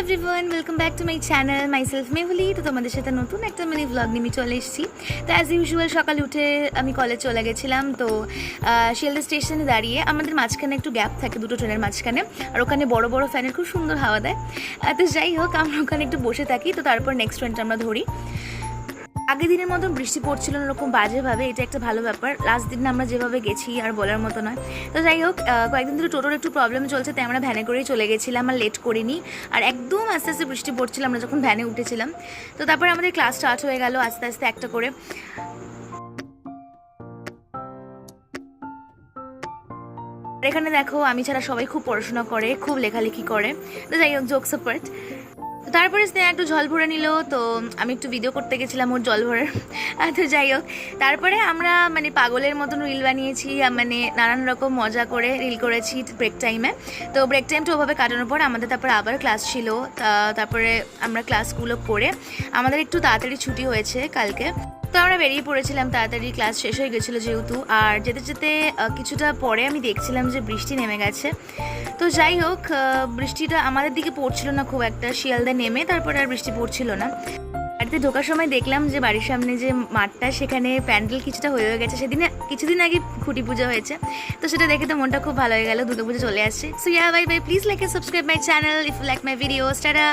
Everyone, welcome back to my channel. Myself Mehuli. তো তোমাদের সাথে নতুন একটা মিনি ভ্লগ নিয়ে চলে এসেছি। তো অ্যাজ ইউজুয়াল সকালে উঠে আমি কলেজ চলে গেছিলাম। তো শিয়ালদা স্টেশনে দাঁড়িয়ে আমাদের মাঝখানে একটু গ্যাপ থাকে দুটো ট্রেনের মাঝখানে, আর ওখানে বড় বড় ফ্যানের খুব সুন্দর হাওয়া দেয়। তো যাই হোক, আমরা ওখানে একটু বসে থাকি। তো তারপর নেক্সট ট্রেনটা আমরা ধরি। আগের দিনের মতন বৃষ্টি পড়ছিল না এরকম বাজেভাবে, এটা একটা ভালো ব্যাপার। লাস্ট দিন আমরা যেভাবে গেছি আর বলার মতো নয়। তো যাই হোক, কয়েকদিন ধরে টোটোর একটু প্রবলেম চলছে, তাই আমরা ভ্যানে করেই চলে গেছিলাম আর লেট করিনি। আর একদম আস্তে আস্তে বৃষ্টি পড়ছিল আমরা যখন ভ্যানে উঠেছিলাম। তো তারপরে আমাদের ক্লাস স্টার্ট হয়ে গেল আস্তে আস্তে একটা করে। এখানে দেখো, আমি ছাড়া সবাই খুব পড়াশোনা করে, খুব লেখালেখি করে। তো যাই হোক, জোকস অ্যাপার্ট। তারপরে স্নেহা একটু জল ভরে নিল, তো আমি একটু ভিডিও করতে গেছিলাম ওর জল ভরার। তো যাই হোক, তারপরে আমরা পাগলের মতন রিল বানিয়েছি, নানান রকম মজা করে রিল করেছি ব্রেক টাইমে। তো ব্রেক টাইমটা ওভাবে কাটানোর পর আমাদের তারপরে আবার ক্লাস ছিল। তারপরে আমরা ক্লাসগুলো করে আমাদের একটু তাড়াতাড়ি ছুটি হয়েছে কালকে। তো আমরা বেরিয়ে পড়েছিলাম, তাড়াতাড়ি ক্লাস শেষ হয়ে গেছিলো যেহেতু। আর যেতে যেতে কিছুটা পরে আমি দেখছিলাম যে বৃষ্টি নেমে গেছে। তো যাই হোক, বৃষ্টিটা আমাদের দিকে পড়ছিল না খুব একটা। শিয়ালদা নেমে তারপরে আর বৃষ্টি পড়ছিল না। বাড়িতে ঢোকার সময় দেখলাম যে বাড়ির সামনে যে মাঠটা, সেখানে প্যান্ডেল কিছুটা হয়ে গেছে। সেদিনে কিছুদিন আগে খুঁটি পুজো হয়েছে, তো সেটা দেখে তো মনটা খুব ভালো হয়ে গেল। দুর্গা পুজো চলে আসছে। So yeah, bye bye. Please like and subscribe my channel if you like my videos. Tata.